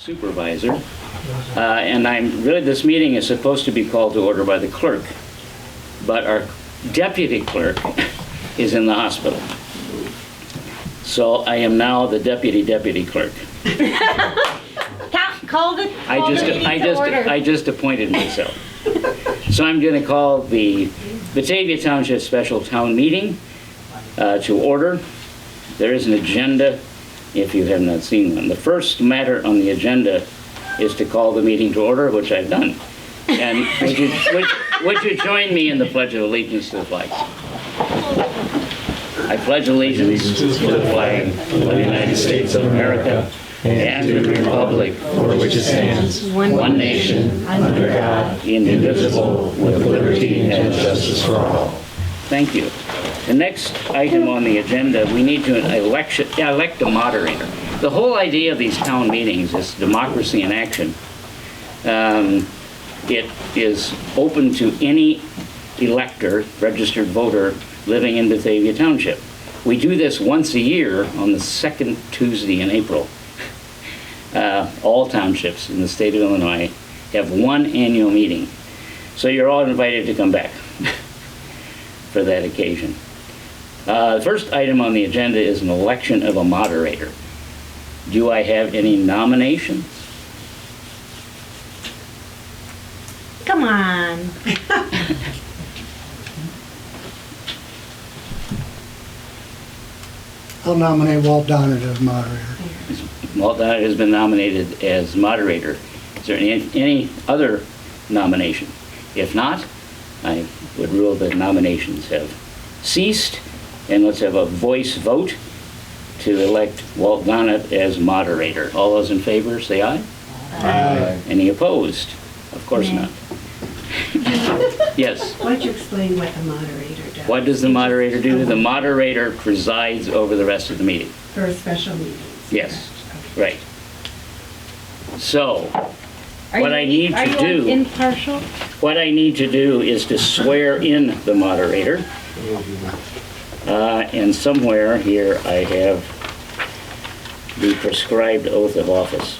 supervisor, and this meeting is supposed to be called to order by the clerk, but our deputy clerk is in the hospital. So I am now the deputy clerk. I just appointed myself. So I'm going to call the Batavia Township Special Town Meeting to order. There is an agenda if you have not seen one. The first matter on the agenda is to call the meeting to order, which I've done. And would you join me in the Pledge of Allegiance to the flag? I pledge allegiance to the flag of the United States of America and to the republic for which it stands, one nation, under God, indivisible, with liberty and justice for all. Thank you. The next item on the agenda, we need to elect a moderator. The whole idea of these town meetings is democracy in action. It is open to any elector, registered voter, living in Batavia Township. We do this once a year on the second Tuesday in April. All townships in the state of Illinois have one annual meeting. So you're all invited to come back for that occasion. The first item on the agenda is an election of a moderator. Do I have any nominations? Come on. I'll nominate Walt Donnet as moderator. Walt Donnet has been nominated as moderator. Is there any other nomination? If not, I would rule that nominations have ceased, and let's have a voice vote to elect Walt Donnet as moderator. All those in favor, say aye. Aye. Any opposed? Of course not. Yes. Why don't you explain what the moderator does? What does the moderator do? The moderator presides over the rest of the meeting. For a special meeting? Yes, right. So, Are you impartial? what I need to do is to swear in the moderator. And somewhere here I have the prescribed oath of office.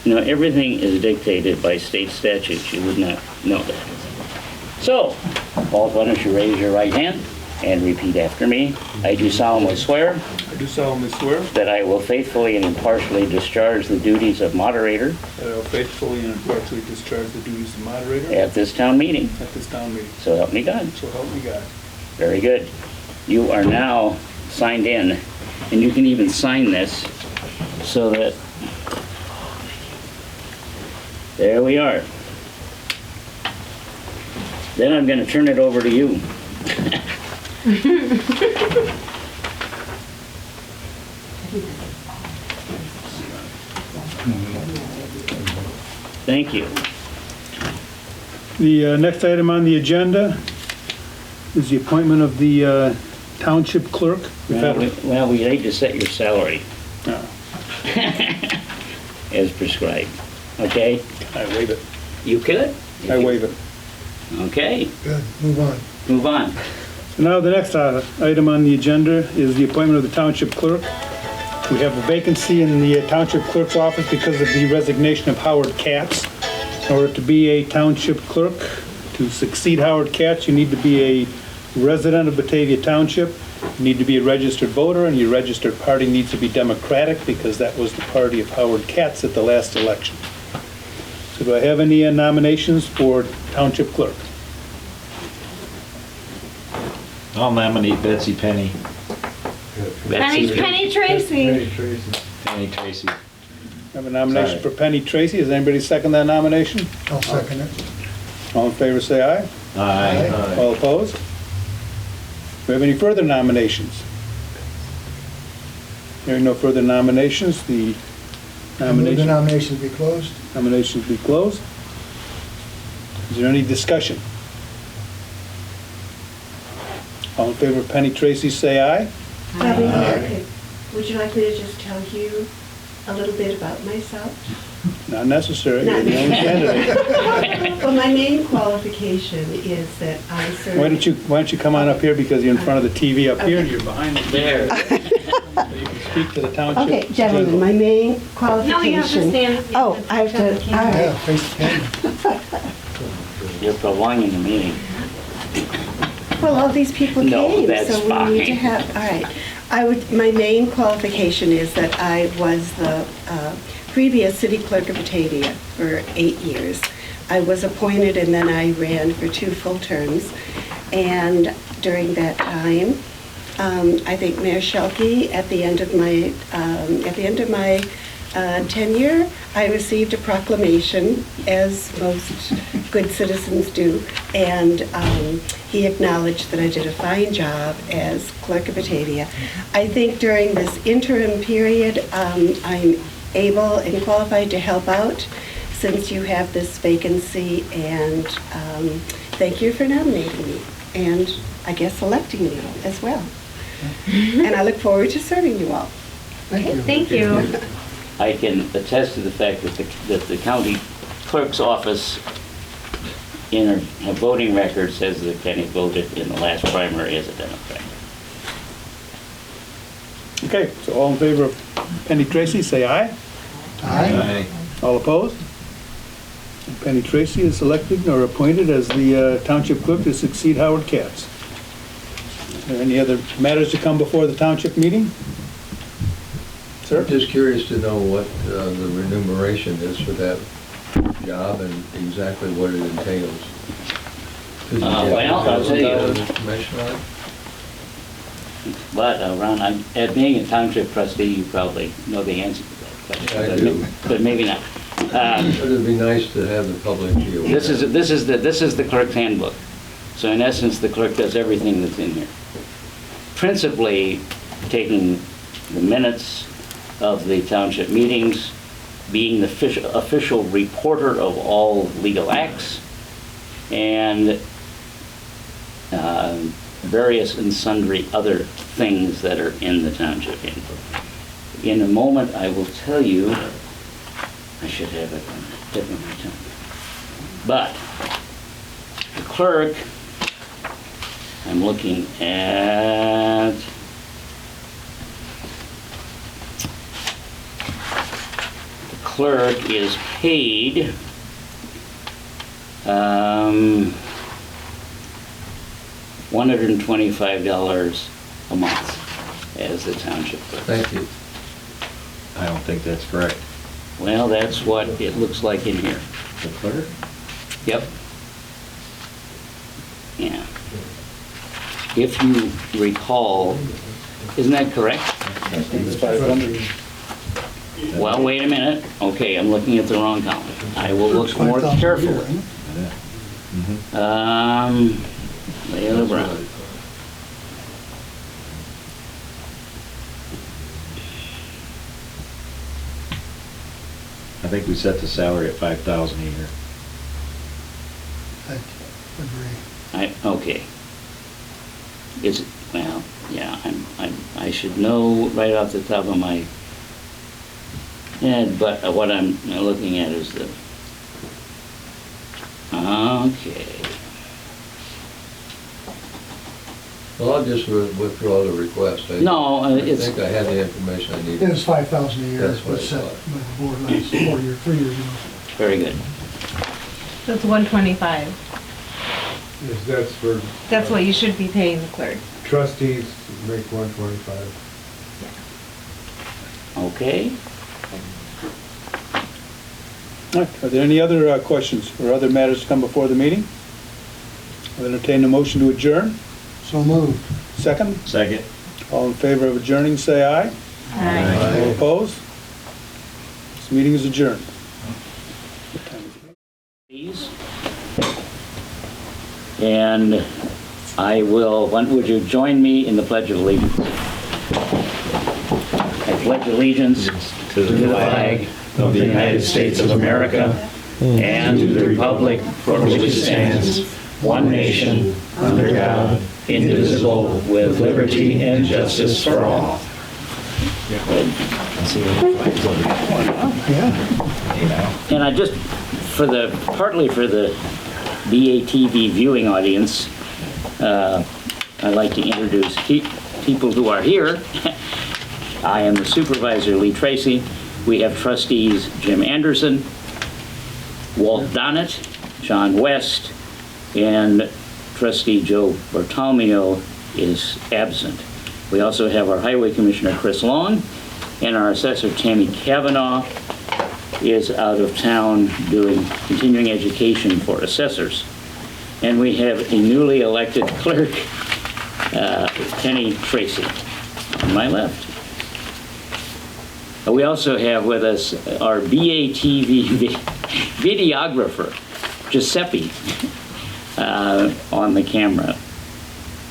Now, everything is dictated by state statutes. You would not know that. So, Paul, why don't you raise your right hand and repeat after me. I do solemnly swear I do solemnly swear that I will faithfully and impartially discharge the duties of moderator that I will faithfully and impartially discharge the duties of moderator at this town meeting. at this town meeting. So help me God. So help me God. Very good. You are now signed in, and you can even sign this so that, there we are. Then I'm going to turn it over to you. Thank you. The next item on the agenda is the appointment of the township clerk. Well, we need to set your salary Oh, as prescribed. Okay? I waive it. You could? I waive it. Okay, Good, move on. move on. So now the next item on the agenda is the appointment of the township clerk. We have a vacancy in the township clerk's office because of the resignation of Howard Katz. In order to be a township clerk, to succeed Howard Katz, you need to be a resident of Batavia Township, you need to be a registered voter, and your registered party needs to be Democratic because that was the party of Howard Katz at the last election. So do I have any nominations for township clerk? I'll nominate Betsy Penny. Penny Tracy. Penny Tracy. I have a nomination Sorry. for Penny Tracy. Does anybody second that nomination? I'll second it. All in favor, say aye. Aye. All opposed? Do we have any further nominations? Hearing no further nominations, the I move the nominations nominations be closed. be closed. Is there any discussion? All in favor of Penny Tracy, say aye. Bobby, okay. Would you like me to just tell you a little bit about myself? Not necessary, you're the only candidate. Well, my main qualification is that I serve... Why don't you come on up here because you're in front of the TV up here and you're behind it there. speak to the township? Okay, gentlemen, my main qualification. No, you have to stand. Oh, I have to, all Yeah, right. face the camera. You're prolonging the meeting. Well, all these people No, came, that's so we need to fine. have, all right. My main qualification is that I was the previous city clerk of Batavia for 8 years. I was appointed and then I ran for 2 full terms. And during that time, I think Mayor Shelkey, at the end of my tenure, I received a proclamation, as most good citizens do, and he acknowledged that I did a fine job as clerk of Batavia. I think during this interim period, I'm able and qualified to help out since you have this vacancy, and thank you for nominating me, and I guess electing me as well. And I look forward to serving you all. Thank you. I can attest to the fact that the county clerk's office in her voting record says that Penny voted in the last primary as a Democrat. Okay, so all in favor of Penny Tracy, say aye. Aye. All opposed? Penny Tracy is elected or appointed as the township clerk to succeed Howard Katz. Are there any other matters to come before the township meeting? Sir? I'm just curious to know what the remuneration is for that job and exactly what it entails. Could you give Well, I'll tell you. information on it? But, Ron, being a township trustee, you probably know the answer to that question. I do. But maybe not. But it'd be nice to have the public view. This is the clerk's handbook. So in essence, the clerk does everything that's in here. Principally, taking the minutes of the township meetings, being the official reporter of all legal acts, and various and sundry other things that are in the township handbook. In a moment, I will tell you, I should have it on the tip of my tongue. But the clerk, I'm looking at the clerk is paid $125 a month as the township clerk. Thank you. I don't think that's correct. Well, that's what it looks like in here. The clerk? Yep. Yeah. If you recall, isn't that correct? It's 500. Well, wait a minute. Okay, I'm looking at the wrong column. I will look more 5,000 a year, carefully. ain't it? Leila Brown. I think we set the salary at 5,000 a year. I agree. Okay. Is, well, yeah, I should know right off the top of my head, but what I'm looking at is the, okay. Well, I'll just withdraw the request. No, I it's, think I had the information I It needed. was 5,000 a year, That's what was I set thought. by the board last 4 years, 3 years ago. very good. That's 125. Yes, that's for That's what you should be paying the clerk. trustees, make 125. Okay. All right, are there any other questions or other matters to come before the meeting? I'll entertain a motion to adjourn. So moved. Second, Second. all in favor of adjourning, say aye. Aye. All opposed? This meeting is adjourned. Please. And I will, would you join me in the Pledge of Allegiance? I pledge allegiance to the flag of the United States of America and to the republic for which it stands, one nation, under God, indivisible, with liberty and justice for all. And I just, partly for the BATV viewing audience, I'd like to introduce people who are here. I am the supervisor, Lee Tracy. We have trustees Jim Anderson, Walt Donnet, John West, and trustee Joe Bartolomeo is absent. We also have our highway commissioner, Chris Long, and our assessor, Tammy Kavanaugh, is out of town doing continuing education for assessors. And we have a newly elected clerk, Penny Tracy, on my left. We also have with us our BATV videographer, Giuseppe, on the camera,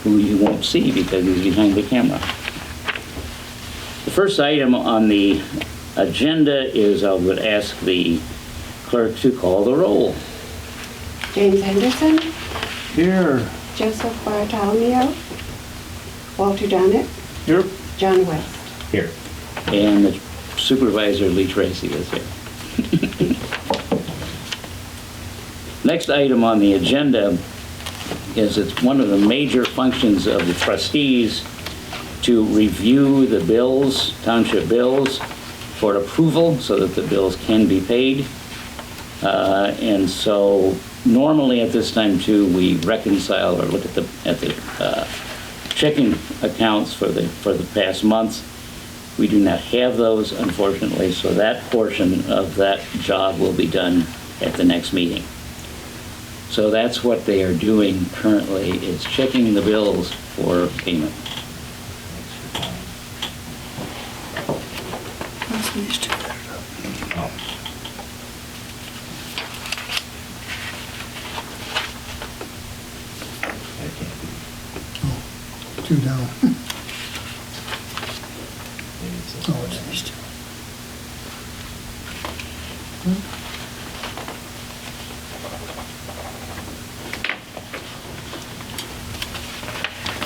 who you won't see because he's behind the camera. The first item on the agenda is I would ask the clerk to call the roll. James Henderson, Here. Joseph Bartolomeo, Walter Donnet, Here. John West. Here. And the supervisor, Lee Tracy, is here. Next item on the agenda is it's one of the major functions of the trustees to review the bills, township bills, for approval so that the bills can be paid. And so normally at this time too, we reconcile or look at the checking accounts for the past months. We do not have those, unfortunately, so that portion of that job will be done at the next meeting. So that's what they are doing currently, is checking the bills for payment. Two down. Oh, it's these two.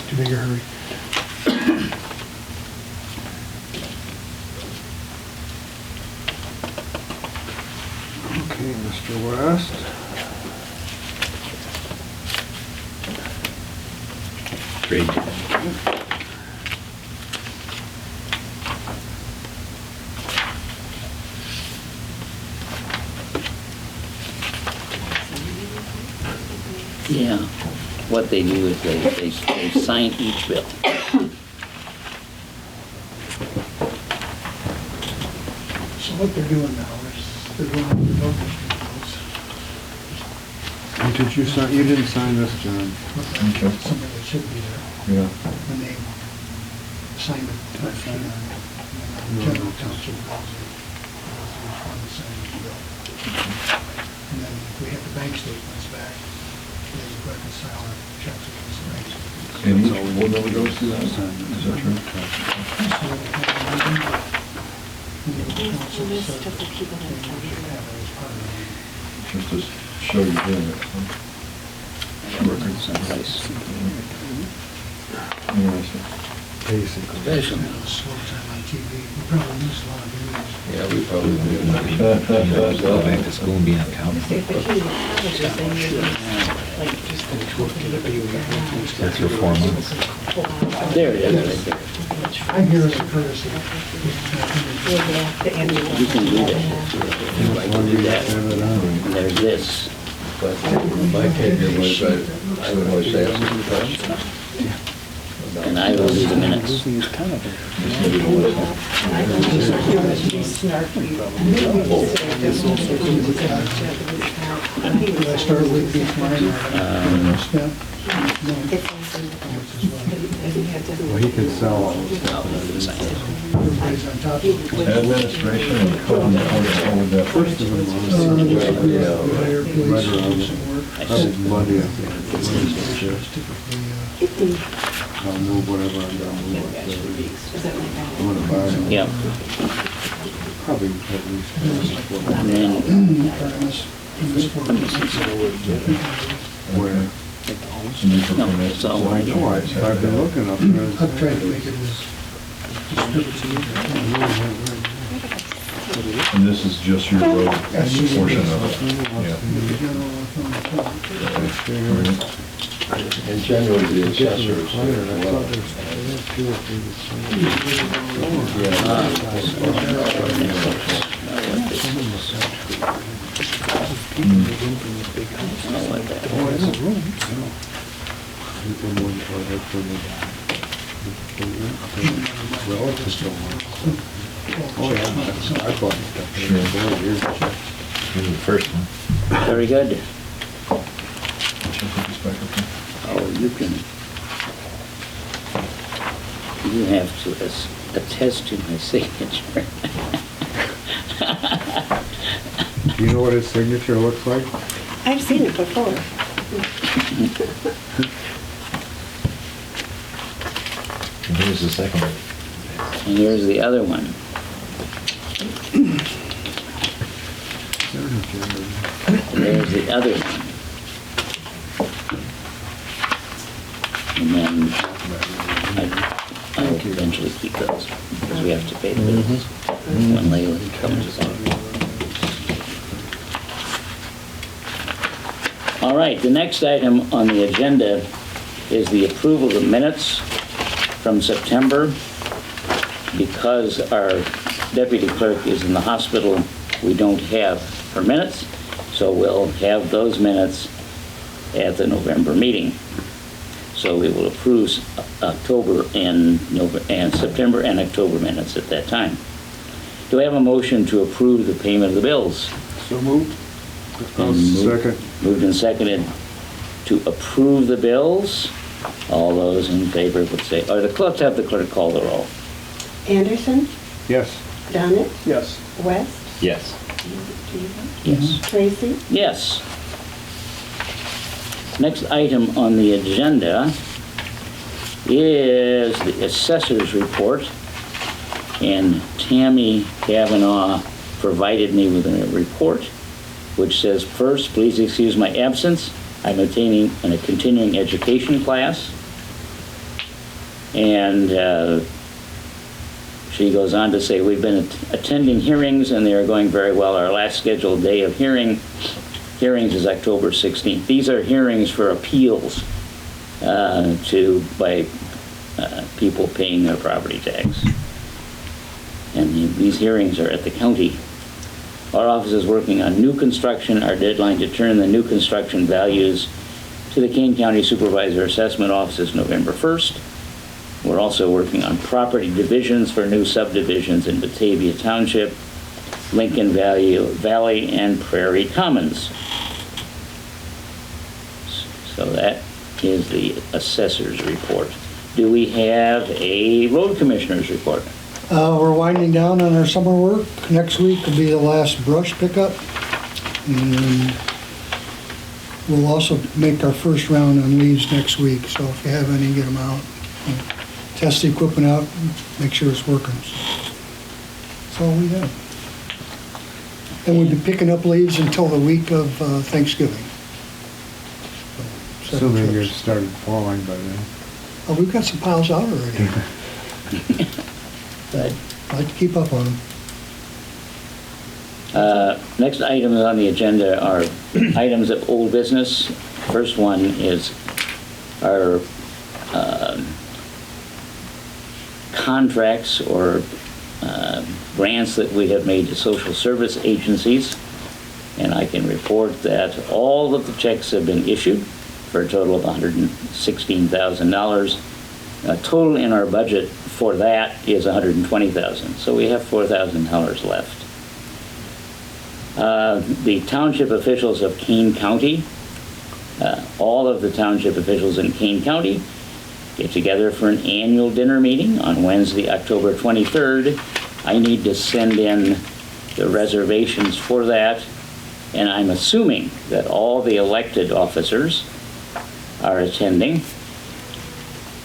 Too big a hurry. Okay, Mr. West. Great. Yeah, what they do is they sign each bill. So what they're doing now is they're going over the local street bills. Did you sign, you didn't sign this, John? Something that should be there. Yeah. When they sign it, general township bills, each one sign each bill. And then if we have the bank statements back, then we reconcile our checks against the bank statements. And each one of those goes to that? Is that true? So we have a meeting, and the council says that they should have it as part of the meeting. Just to show you doing it. Interesting. Basically. Slow time on TV. We probably miss a lot of meetings. Yeah, we probably do. Go back to school and be on council. That's for 4 months. There it is, right there. I'm here as a courtesy. You can do that. I can do that. And there's this. But my tenure was, I would always ask some questions. And I will do the minutes. Did I start with the mine spent? Well, he can sell all. Everybody's on top of it. Administration and code enforcement, that First of them We was, hire police, right do around some work. probably Monday, I think. It's typically, I'll move whatever I'm gonna move. I'm gonna buy them. Yep. Probably at least. And then harness, in this work. Where? No, it's all right. Oh, I've been looking up there. I've tried to make it as distributed as I can. And this is just your road That's just- portion of it. The general fund. Figure And generally the assessors as well. First one. Very good. Oh, you have to attest to my signature. Do you know what his signature looks like? I've seen it before. And here's the second one. And here's the other one. And there's the other one. And then I'll eventually keep those because we have to pay the bills when Layla comes along. All right, the next item on the agenda is the approval of minutes from September. Because our deputy clerk is in the hospital, we don't have her minutes, so we'll have those minutes at the November meeting. So we will approve October and September and October minutes at that time. Do I have a motion to approve the payment of the bills? So moved. Second. Moved and seconded to approve the bills. All those in favor would say, or let's have the clerk call the roll. Anderson, Yes. Donnet, Yes. West, Yes. Yes. Tracy. Yes. Next item on the agenda is the assessor's report. And Tammy Kavanaugh provided me with a report which says, first, please excuse my absence. I'm attending a continuing education class. And she goes on to say, we've been attending hearings and they are going very well. Our last scheduled day of hearings is October 16th. These are hearings for appeals by people paying their property tax. And these hearings are at the county. Our office is working on new construction. Our deadline to turn the new construction values to the Kane County Supervisor Assessment Office is November 1st. We're also working on property divisions for new subdivisions in Batavia Township, Lincoln Valley, and Prairie Commons. So that is the assessor's report. Do we have a road commissioner's report? We're winding down on our summer work. Next week will be the last brush pickup. And we'll also make our first round on leaves next week, so if you have any, get them out. And test the equipment out, make sure it's working. That's all we have. And we'll be picking up leaves until the week of Thanksgiving. So, 7 Assuming it trips. started falling by then. Oh, we've got some piles out already. Good. I like to keep up on them. Next items on the agenda are items of old business. First one is our contracts or grants that we have made to social service agencies. And I can report that all of the checks have been issued for a total of $116,000. Total in our budget for that is $120,000. So we have $4,000 left. The township officials of Kane County, all of the township officials in Kane County get together for an annual dinner meeting on Wednesday, October 23rd. I need to send in the reservations for that, and I'm assuming that all the elected officers are attending,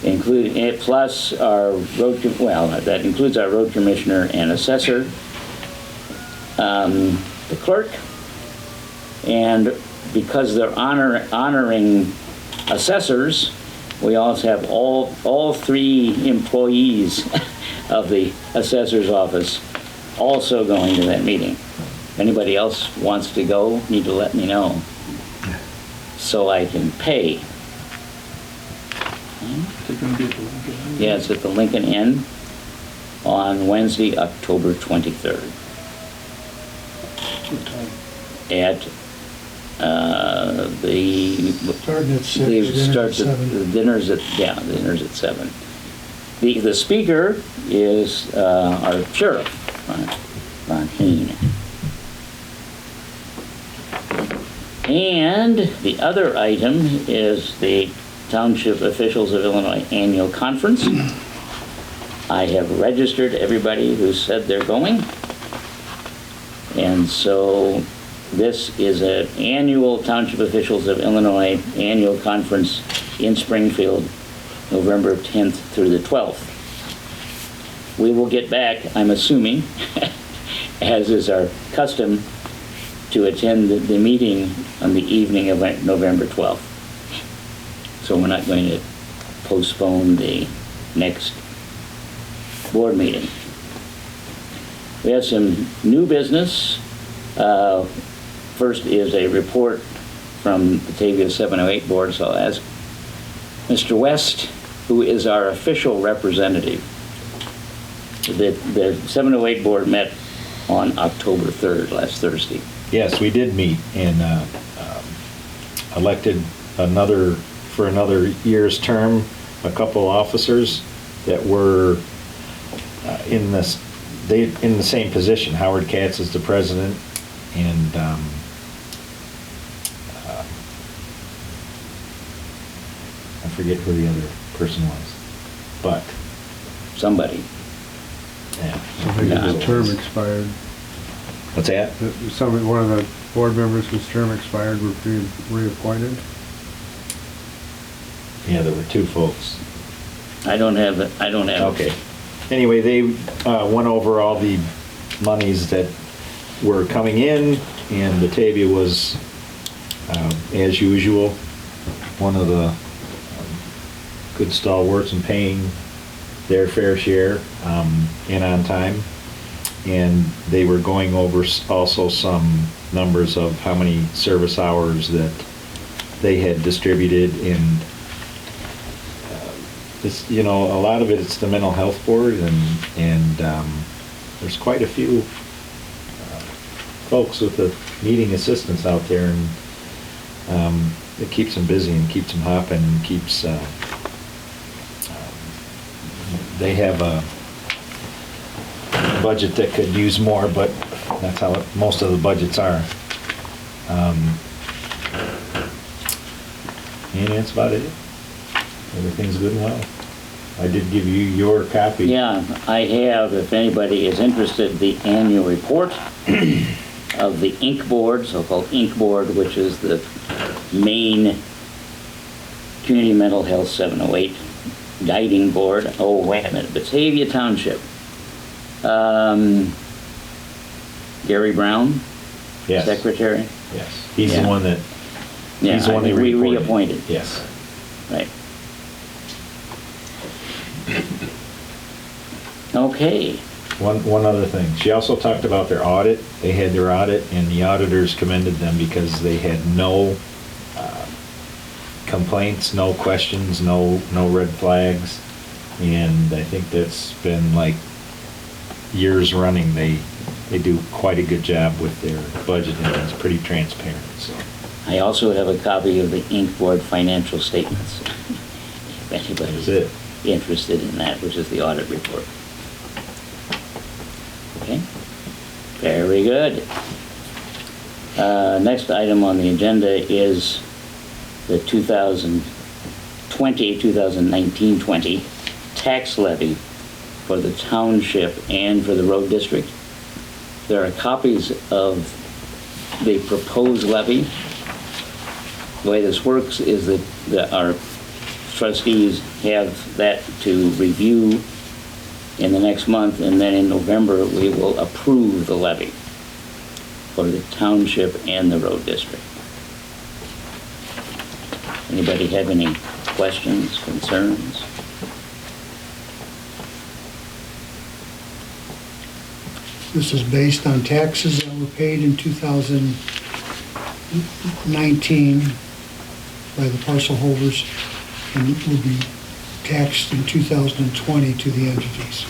plus our that includes our road commissioner and assessor, the clerk, and because they're honoring assessors, we also have all three employees of the assessor's office also going to that meeting. If anybody else wants to go, need to let me know so I can pay. They're gonna be at the Lincoln. Yeah, it's at the Lincoln Inn on Wednesday, October 23rd What time? at the Starting at 6, They dinner at starts at, 7. the dinner's at 7. The speaker is our sheriff, Ron Heen. And the other item is the Township Officials of Illinois Annual Conference. I have registered everybody who said they're going. And so this is an annual Township Officials of Illinois Annual Conference in Springfield, November 10th through the 12th. We will get back, I'm assuming, as is our custom, to attend the meeting on the evening of November 12th. So we're not going to postpone the next board meeting. We have some new business. First is a report from the Batavia 708 board, so I'll ask Mr. West, who is our official representative. The 708 board met on October 3rd, last Thursday. Yes, we did meet and elected for another year's term, a couple officers that were in the same position. Howard Katz is the president, and I forget who the other person was, but Somebody. yeah. I think Yeah. his term expired. What's that? One of the board members whose term expired were being reappointed. Yeah, there were two folks. I don't have it. Okay. Anyway, they went over all the monies that were coming in, and Batavia was, as usual, one of the good stalwarts in paying their fair share and on time. And they were going over also some numbers of how many service hours that they had distributed, and it's, a lot of it's the mental health board, and there's quite a few folks with the needing assistance out there, and it keeps them busy and keeps them hopping and keeps, they have a budget that could use more, but that's how most of the budgets are. And that's about it. Everything's good and well. I did give you your copy. Yeah, I have, if anybody is interested, the annual report of the Inc. Board, so-called Inc. Board, which is the main Community Mental Health 708 guiding board. Oh, wait a minute, Batavia Township. Gary Brown, Yes. secretary. Yes. He's Yeah. the one that, Yeah, he's the one that we reappointed. reappointed. Yes. Right. Okay. One other thing. She also talked about their audit. They had their audit, and the auditors commended them because they had no complaints, no questions, no red flags. And I think that's been like years running. They do quite a good job with their budgeting. It's pretty transparent, so. I also have a copy of the Inc. Board financial statements. If anybody's That's it. interested in that, which is the audit report. Okay, very good. Next item on the agenda is the 2019-20 tax levy for the township and for the road district. There are copies of the proposed levy. The way this works is that our trustees have that to review in the next month, and then in November, we will approve the levy for the township and the road district. Anybody have any questions, concerns? This is based on taxes that were paid in 2019 by the parcel holders, and will be taxed in 2020 to the entities,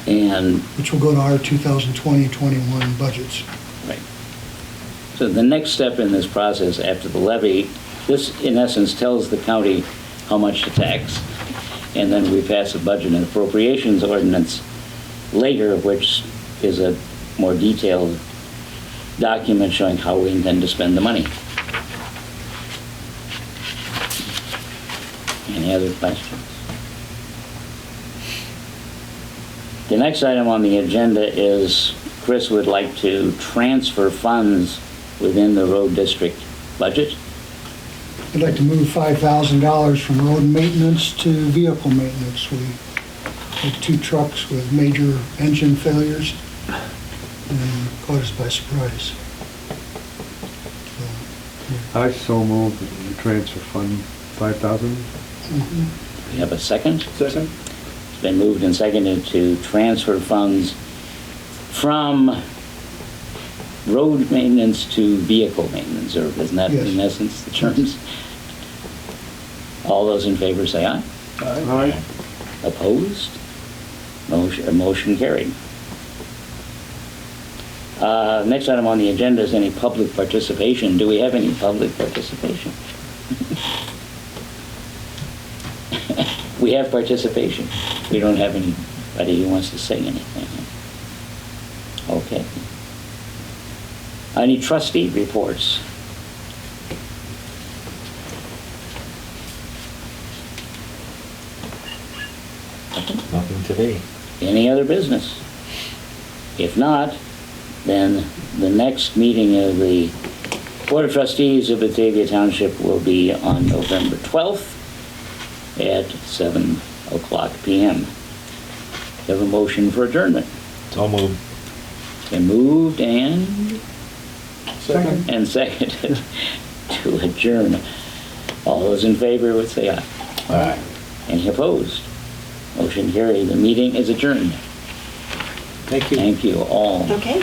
And, which will go to our 2020-21 budgets. right. So the next step in this process after the levy, this in essence tells the county how much to tax. And then we pass a budget and appropriations ordinance later, which is a more detailed document showing how we intend to spend the money. Any other questions? The next item on the agenda is Chris would like to transfer funds within the road district budget. I'd like to move $5,000 from road maintenance to vehicle maintenance. We had 2 trucks with major engine failures and caught us by surprise. I so moved the transfer fund 5,000. We have a second. Second? It's been moved and seconded to transfer funds from road maintenance to vehicle maintenance, or isn't that in Yes. essence the terms? All those in favor say aye. Aye. Opposed? Motion carried. Next item on the agenda is any public participation. Do we have any public participation? We have participation. We don't have anybody who wants to say anything. Okay. Any trustee reports? Nothing today. Any other business? If not, then the next meeting of the Board of Trustees of Batavia Township will be on November 12th at 7:00 p.m. Have a motion for adjournment. So moved. Been moved and Second? seconded to adjourn. All those in favor would say aye. Aye. Any opposed? Motion carried. The meeting is adjourned. Thank you. Thank you all. Okay?